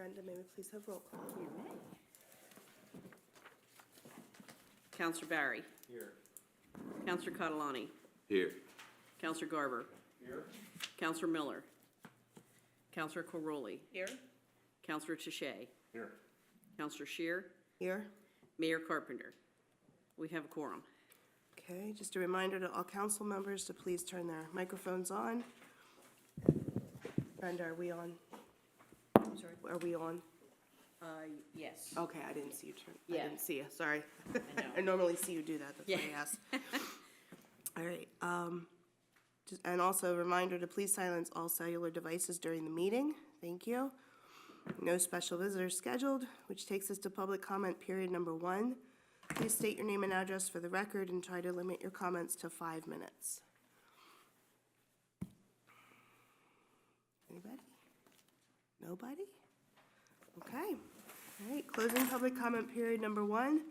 Brenda, may we please have roll call? You may. Counselor Barry. Here. Counselor Catalani. Here. Counselor Garber. Here. Counselor Miller. Counselor Corroli. Here? Counselor Touche. Here. Counselor Shear. Here. Mayor Carpenter. We have a quorum. Okay, just a reminder to all council members to please turn their microphones on. Brenda, are we on? I'm sorry? Are we on? Yes. Okay, I didn't see you turn. I Yeah. didn't see you, sorry. I know. I normally see you do that, that's why I Yeah. asked. All right, and also a reminder to please silence all cellular devices during the meeting. Thank you. No special visitors scheduled, which takes us to public comment period number 1. Please state your name and address for the record and try to limit your comments to 5 minutes. Anybody? Nobody? Okay. All right, closing public comment period number 1.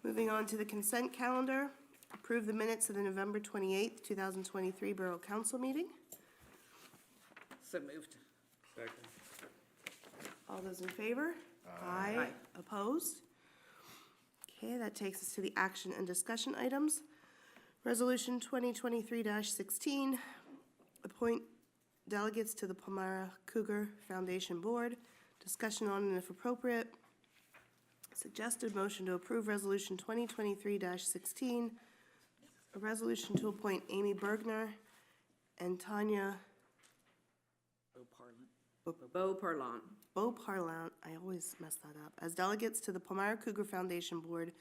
Moving on to the consent calendar. Approve the minutes of the November 28th, 2023 Borough Council meeting. So moved. Second. All those in favor? Aye. Opposed? Okay, that takes us to the action and discussion items. Resolution 2023-16, appoint delegates to the Palmyra Cougar Foundation Board. Discussion on and if appropriate. Suggested motion to approve Resolution 2023-16, a resolution to appoint Amy Bergner and Tanya Beau Parlant. Beauparlant, I always mess that up, as delegates to the Palmyra Cougar Foundation Board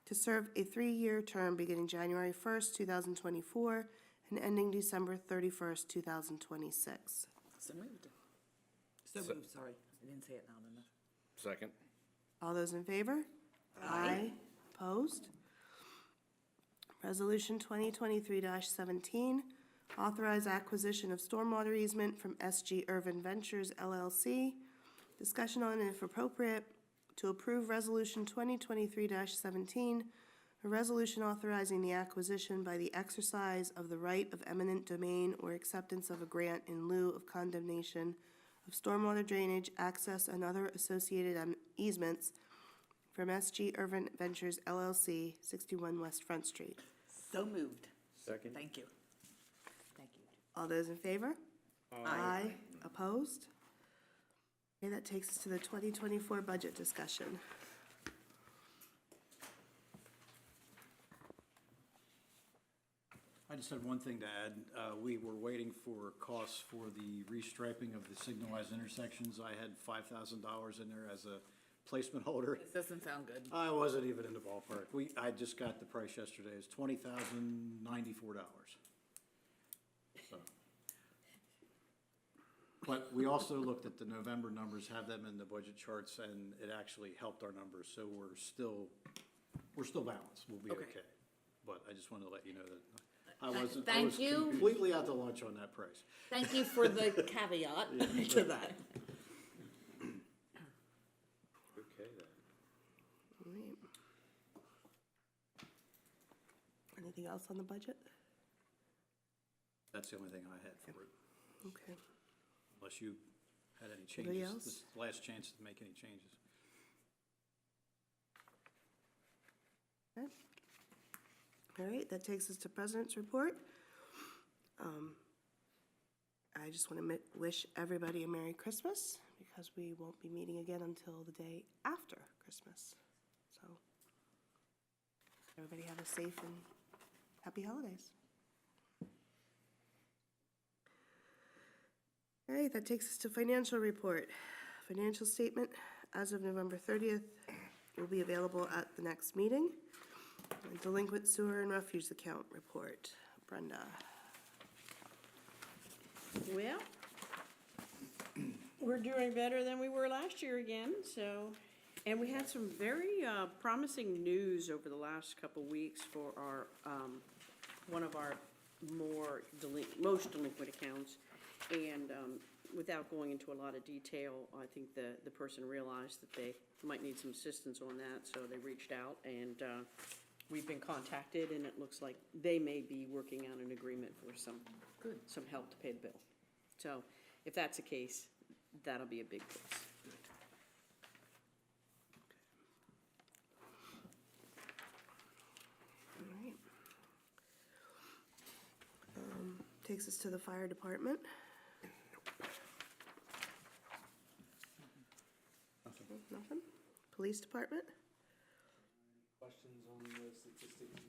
to serve a 3-year term beginning January 1st, 2024, and ending December 31st, 2026. So moved. So moved, sorry. I didn't say it loud enough. Second. All those in favor? Aye. Opposed? Resolution 2023-17, authorize acquisition of stormwater easement from SG Irvin Ventures LLC. Discussion on and if appropriate, to approve Resolution 2023-17, a resolution authorizing the acquisition by the exercise of the right of eminent domain or acceptance of a grant in lieu of condemnation of stormwater drainage, access, and other associated easements from SG Irvin Ventures LLC, 61 West Front Street. So moved. Second. Thank you. Thank you. All those in favor? Aye. Opposed? Okay, that takes us to the 2024 budget discussion. I just had one thing to add. We were waiting for costs for the restriping of the signalized intersections. I had $5,000 in there as a placement holder. This doesn't sound good. I wasn't even in the ballpark. I just got the price yesterday. It's $20,094. So. But we also looked at the November numbers, have them in the budget charts, and it actually helped our numbers. So we're still balanced. We'll be okay. But I just wanted to let you know that I was Thank you. completely out to lunch on that price. Thank you for the caveat to that. Okay then. All right. Anything else on the budget? That's the only thing I had for it, Okay. unless you had any Anybody changes. else? This is the last chance to make any changes. Okay. All right, that takes us to President's Report. I just want to wish everybody a Merry Christmas, because we won't be meeting again until the day after Christmas. So, everybody have a safe and happy holidays. All right, that takes us to Financial Report. Financial statement as of November 30th will be available at the next meeting. Delinquent sewer and refuse account report. Brenda. Well, we're doing better than we were last year again, so, and we had some very promising news over the last couple weeks for our, one of our most delinquent accounts. And without going into a lot of detail, I think the person realized that they might need some assistance on that, so they reached out, and we've been contacted, and it looks like they may be working out an agreement for some help to pay the bill. So if that's the case, that'll be a big plus. Takes us to the fire department. Nothing? Police department? Questions on the statistics?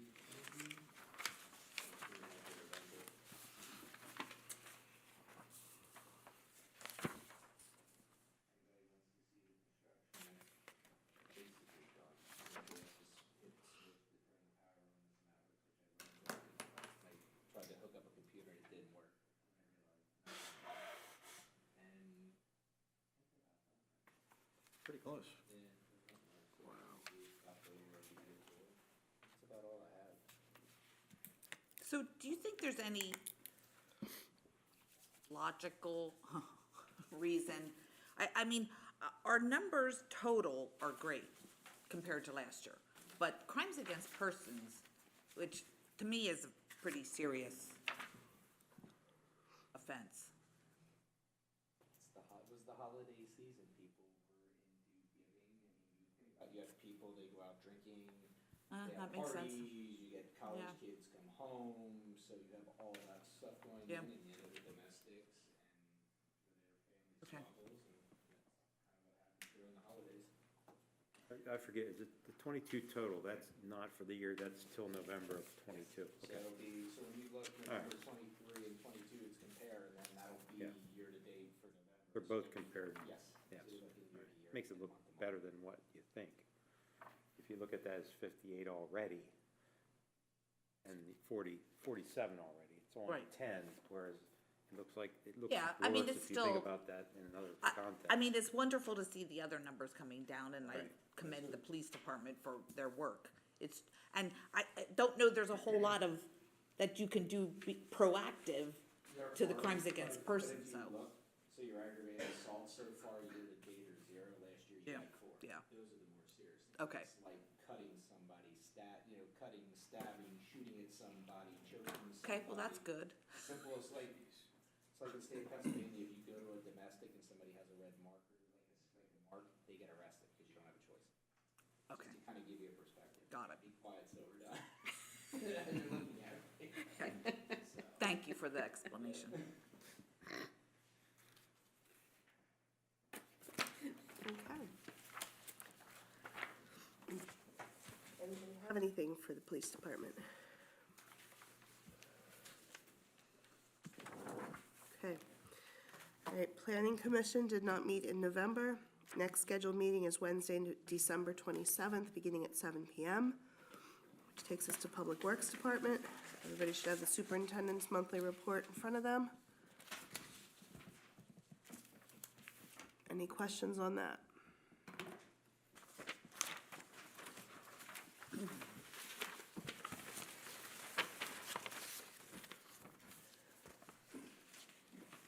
Tried to hook up a computer and it didn't work. And Pretty close. that's about all I have. So do you think there's any logical reason? I mean, our numbers total are great compared to last year, but crimes against persons, which to me is a pretty serious offense. Was the holiday season, people were into giving, I mean, you have people, they go out drinking, they That have makes sense. parties, you get college Yeah. kids come home, so you have all that stuff going Yeah. in, and you know, the domestics and Okay. their family squabbles, and that's kind of what happens during the holidays. I forget, is it the 22 total, that's not for the year, that's till November of 22. So Okay. it'll be, so when you look All right. November 23 and 22, it's compare, and then that'll be Yeah. year-to-date for November. They're both So- compared. Yes. Yes. So you're looking year-to-year, Makes it look month-to-month. better than what you think. If you look at that as 58 already, and the 47 already, it's only Right. 10, whereas it looks like, it looks Yeah, I mean, worse it's if you think still- about that in another I context. mean, it's wonderful to see the other numbers coming down, and I Right. commend the police department for their work. It's, and I don't know there's a whole lot of, that you can do be proactive There to the are, crimes against but if persons, you so. look, So your aggravated assault so far year-to-date are 0, last year you Yeah, had 4. yeah. Those are the more serious things. Okay. It's like cutting somebody, cutting, stabbing, shooting at somebody, choking somebody. Okay, well, that's good. Simplest, like, it's like in the state of Pennsylvania, if you go to a domestic and somebody has a red marker, like a mark, they get arrested because you don't have a choice. Okay, Just to kind of give you a perspective. Got it. Be quiet so we're done. You're looking at me. So. thank you for the explanation. Okay. Anybody have anything for the police department? Okay. All right, Planning Commission did not meet in November. Next scheduled meeting is Wednesday, December 27th, beginning at 7 PM, which takes us to Public Works Department. Everybody should have the superintendent's monthly report in front of them. Any questions on that?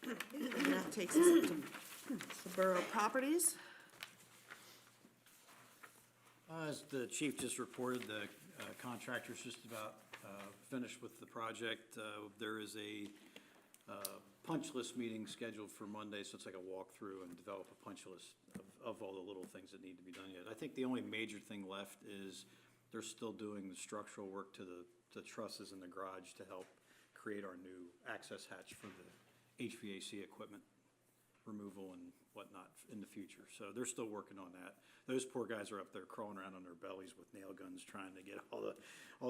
And that takes us to Borough Properties. As the chief just reported, the contractor's just about finished with the project. There is a punch list meeting scheduled for Monday, so it's like a walkthrough and develop a punch list of all the little things that need to be done yet. I think the only major thing left is they're still doing the structural work to the trusses in the garage to help create our new access hatch for the HVAC equipment removal and whatnot in the future. So they're still working on that. Those poor guys are up there crawling around on their bellies with nail guns trying to get all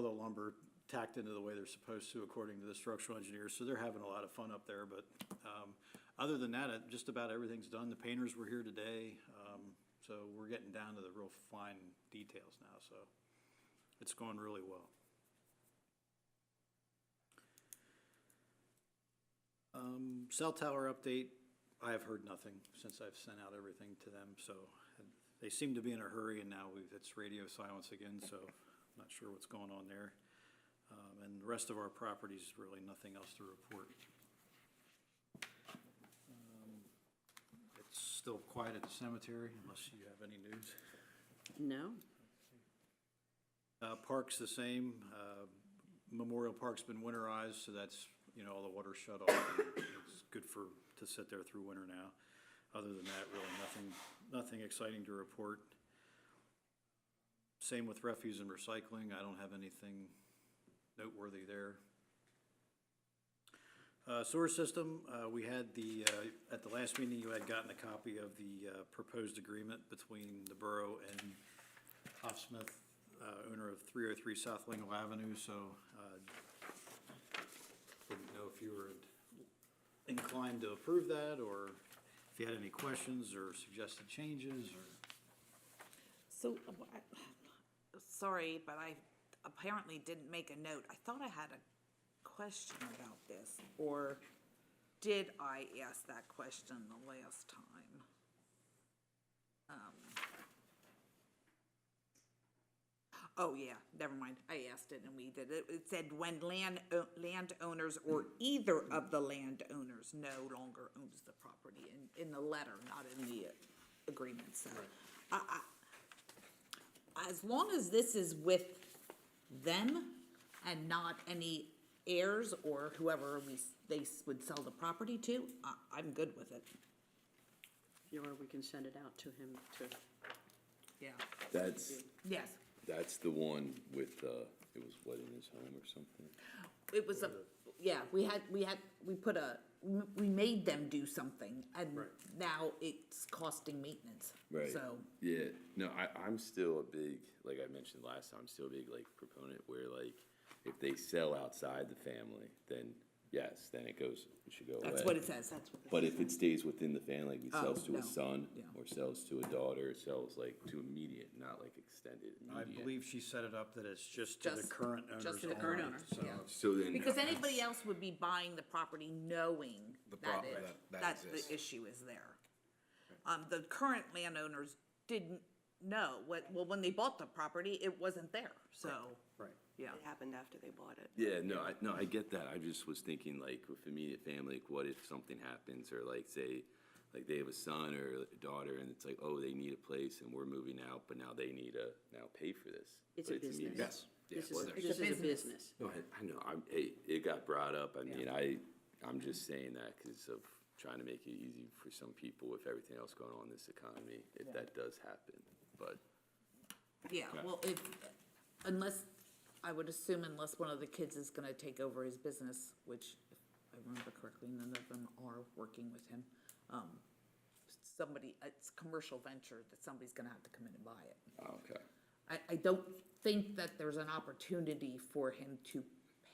the lumber tacked into the way they're supposed to according to the structural engineers. So they're having a lot of fun up there, but other than that, just about everything's done. The painters were here today, so we're getting down to the real fine details now, so it's going really well. Cell tower update, I have heard nothing since I've sent out everything to them, so they seem to be in a hurry, and now it's radio silence again, so I'm not sure what's going on there. And the rest of our properties, really nothing else to report. It's still quiet at the cemetery, unless you have any news. No? Park's the same. Memorial Park's been winterized, so that's, all the water shut off. And it's good to sit there through winter now. Other than that, really nothing exciting to report. Same with refuse and recycling. I don't have anything noteworthy there. Sewer system, we had at the last meeting, you had gotten a copy of the proposed agreement between the borough and Hofsmith, owner of 303 South Lingle Avenue, so didn't know if you were inclined to approve that, or if you had any questions or suggested changes, or... So, sorry, but I apparently didn't make a note. I thought I had a question about this, or did I ask that question the last time? Oh, yeah, never mind. I asked it and we did it. It said when landowners or either of the landowners no longer owns the property in the letter, not in the agreement, so. As long as this is with them and not any heirs or whoever they would sell the property to, I'm good with it. Or we can send it out to him to, Yeah. That's Yes, the one with, it was what, in his home or something? it was we made them do something and now it's costing maintenance. Right. So, Yeah, no, I'm still a big, like I mentioned last time, I'm still a big like proponent where like, if they sell outside the family, then yes, then it should go away. that's what it says. But if it stays within the family, like he sells to no. a son, Yeah. or sells to a daughter, sells like to immediate, not like extended I immediate. believe she set it up that it's just to the Just- current owners just to the current only, owner, so yeah. So then. Because anybody else would be buying the property knowing that that the exists. issue is there. The current landowners didn't know, when they bought the property, it wasn't there, so, Right. yeah. It happened after they bought it. Yeah, no, I get that. I just was thinking like with immediate family, like what if something happens or like say, like they have a son or a daughter and it's like, oh, they need a place and we're moving out, but now they need to now pay for this. It's But a business. immediate. Yes. Yeah, this well, is, there's- this is a business. business. No, I know, it got brought up. I mean, I'm just saying that because of trying to make it easy for some people with everything else going on in this economy, if that does happen, but. Yeah, well, I would assume unless one of the kids is gonna take over his business, which, if I remember correctly, none of them are working with him. It's commercial venture that somebody's gonna have to come in and buy it. Okay. I don't think that there's an opportunity for him to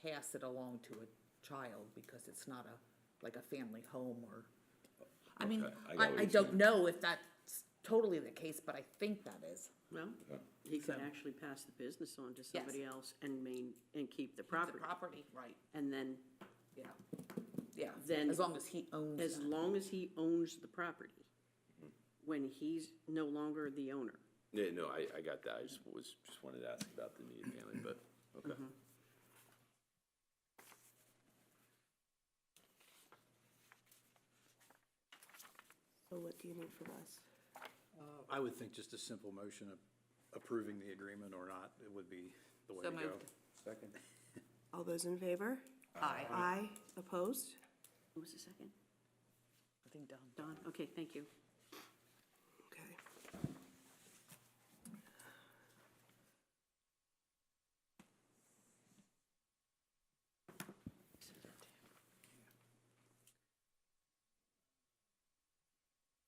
pass it along to a child because it's not like a family home or, I mean, Okay, I got what I you're don't saying. know if that's totally the case, but I think that is. Well, he could So- actually pass the business on to somebody else and keep the The property. property, right, And then, yeah, yeah, Then- as long as he owns as that. long as he owns the property, when he's no longer the owner. Yeah, no, I got that. I just wanted to ask about the immediate family, but, okay. So what do you need from us? I would think just a simple motion of approving the agreement or not, it would be the way So to go. moved. Second? All those in favor? Aye. Aye. Opposed? Who was the second? I think Don. Don? Okay, thank you. Okay.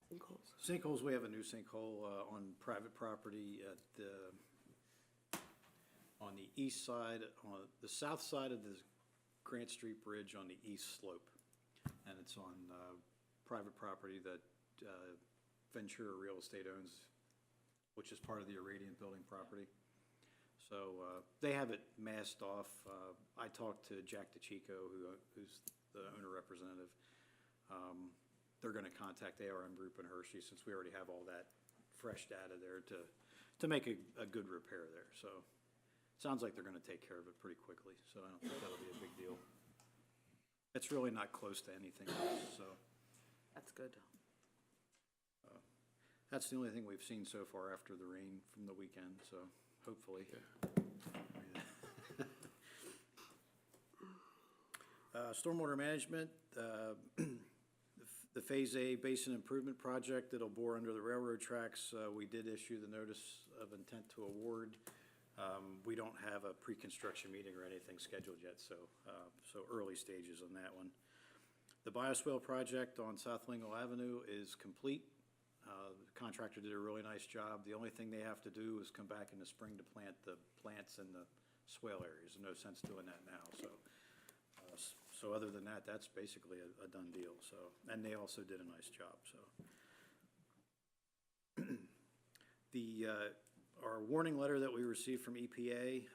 Sinkholes. Sinkholes, we have a new sinkhole on private property at on the east side, on the south side of the Grant Street Bridge on the east slope. And it's on private property that Ventura Real Estate owns, which is part of the Irradiant Building property. So they have it masked off. I talked to Jack DeChico, who's the owner representative. They're gonna contact ARM Group in Hershey, since we already have all that fresh data there to make a good repair there, so. Sounds like they're gonna take care of it pretty quickly, so I don't think that'll be a big deal. It's really not close to anything else, so That's good. that's the only thing we've seen so far after the rain from the weekend, so hopefully. Stormwater management, the Phase A Basin Improvement Project that'll bore under the railroad tracks, we did issue the notice of intent to award. We don't have a pre-construction meeting or anything scheduled yet, so early stages on that one. The bioswale project on South Lingle Avenue is complete. The contractor did a really nice job. The only thing they have to do is come back in the spring to plant the plants in the swale areas. There's no sense doing that now, so. So other than that, that's basically a done deal, so. And they also did a nice job, so. Our warning letter that we received from EPA,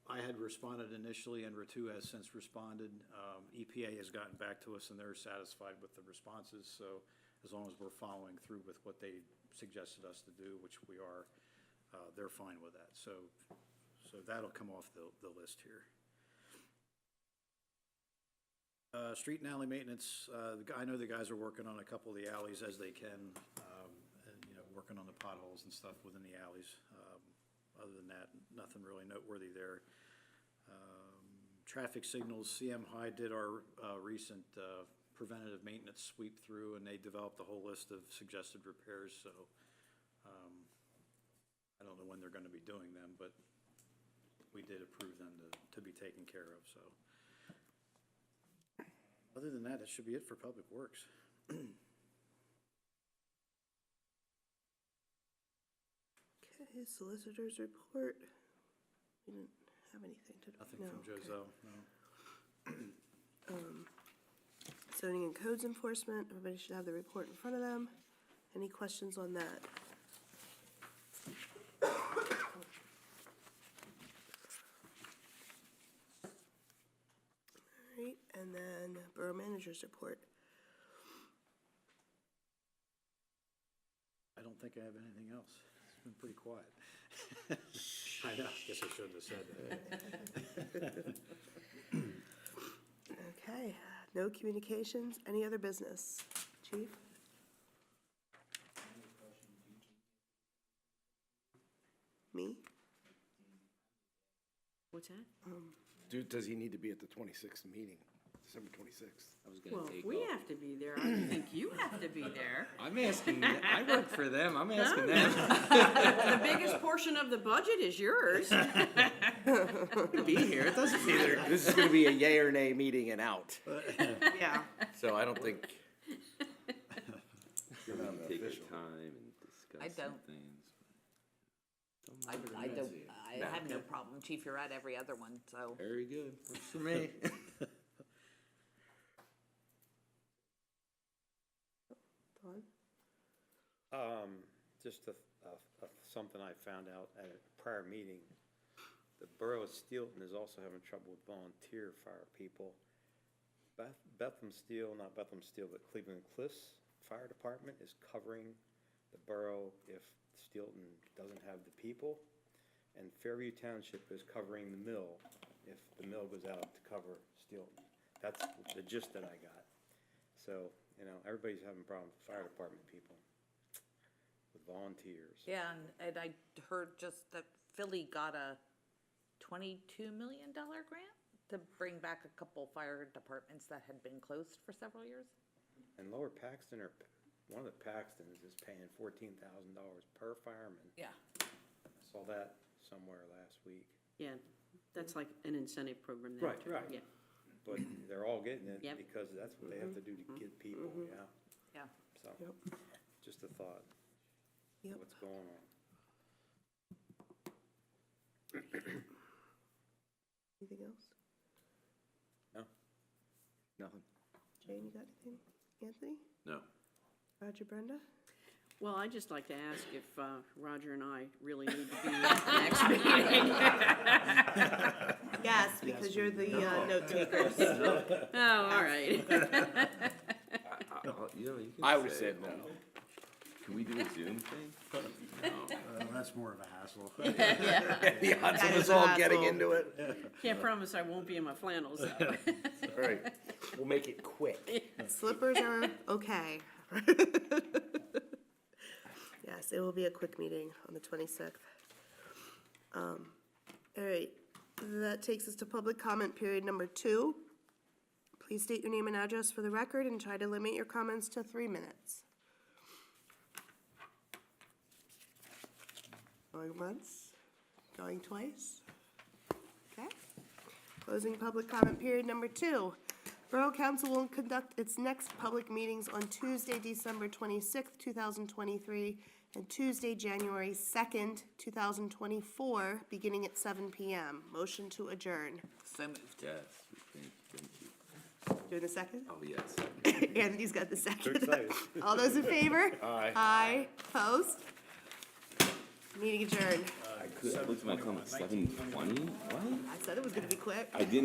I had responded initially, and Ritu has since responded. EPA has gotten back to us, and they're satisfied with the responses, so as long as we're following through with what they suggested us to do, which we are, they're fine with that. So that'll come off the list here. Street and alley maintenance, I know the guys are working on a couple of the alleys as they can, and, you know, working on the potholes and stuff within the alleys. Other than that, nothing really noteworthy there. Traffic signals, CM High did our recent preventative maintenance sweep through, and they developed a whole list of suggested repairs, so I don't know when they're gonna be doing them, but we did approve them to be taken care of, so. Other than that, that should be it for Public Works. Okay, solicitors report. We didn't have anything to. Nothing no, from okay. Joselle, no. Zoning and codes enforcement, everybody should have the report in front of them. Any questions on that? All right, and then Borough Manager's report. I don't think I have anything else. It's been pretty quiet. I know, guess I shouldn't have said that. Okay, no communications, any other business? Chief? Me? What's that? Does he need to be at the 26th meeting, December 26th? I was gonna Well, take we off. have to be there. I think you have to be there. I'm asking, I work for them, I'm asking them. The biggest portion of the budget is yours. To be here, it doesn't Either, this is gonna be a yay or nay meeting and out, Yeah. so I don't think. Take your time and discuss I some don't. things. I don't, I have no problem, Chief, you're at every other one, so. Very good. Works for me. Dawn? Just something I found out at a prior meeting. The Borough of Steelton is also having trouble with volunteer fire people. Bethlehem Steel, not Bethlehem Steel, but Cleveland Cliffs Fire Department is covering the borough if Steelton doesn't have the people. And Fairview Township is covering the mill if the mill goes out to cover Steelton. That's the gist that I got. So, you know, everybody's having problems with fire department people, with volunteers. Yeah, and I heard just that Philly got a $22 million grant to bring back a couple fire departments that had been closed for several years. And Lower Paxton, or one of the Paxtons is paying $14,000 per fireman. Yeah. I saw that somewhere last week. Yeah, that's like an incentive program there. Right, too. right. Yeah. But they're all getting it Yep. because that's what they have to do to get people, yeah. Yeah. So, Yep. just a thought, Yep. what's going on. Anything else? No? Nothing. Jane, you got anything? Anthony? No. Roger, Brenda? Well, I'd just like to ask if Roger and I really need to be at the next meeting. Yes, because you're the note takers. Oh, all right. You know, you can I would say say it. no. Can we do a Zoom thing? No. That's more of a hassle. The odds That of is us a all hassle. getting into it. Can't promise I won't be in my flannels, though. All right, we'll make it quick. Slippers are okay. Yes, it will be a quick meeting on the 26th. All right, that takes us to public comment period number 2. Please state your name and address for the record and try to limit your comments to 3 minutes. Going once, going twice. Okay. Closing public comment period number 2. Borough Council will conduct its next public meetings on Tuesday, December 26th, 2023, and Tuesday, January 2nd, 2024, beginning at 7 PM. Motion to adjourn. So moved. Yes, thank you. Doing the second? Oh, yes. Andy's got the second. excited. All those in favor? Aye. Aye. Opposed? Meeting adjourned. I could, I looked at my comment, 7:20, what? I said it was gonna be quick. I didn't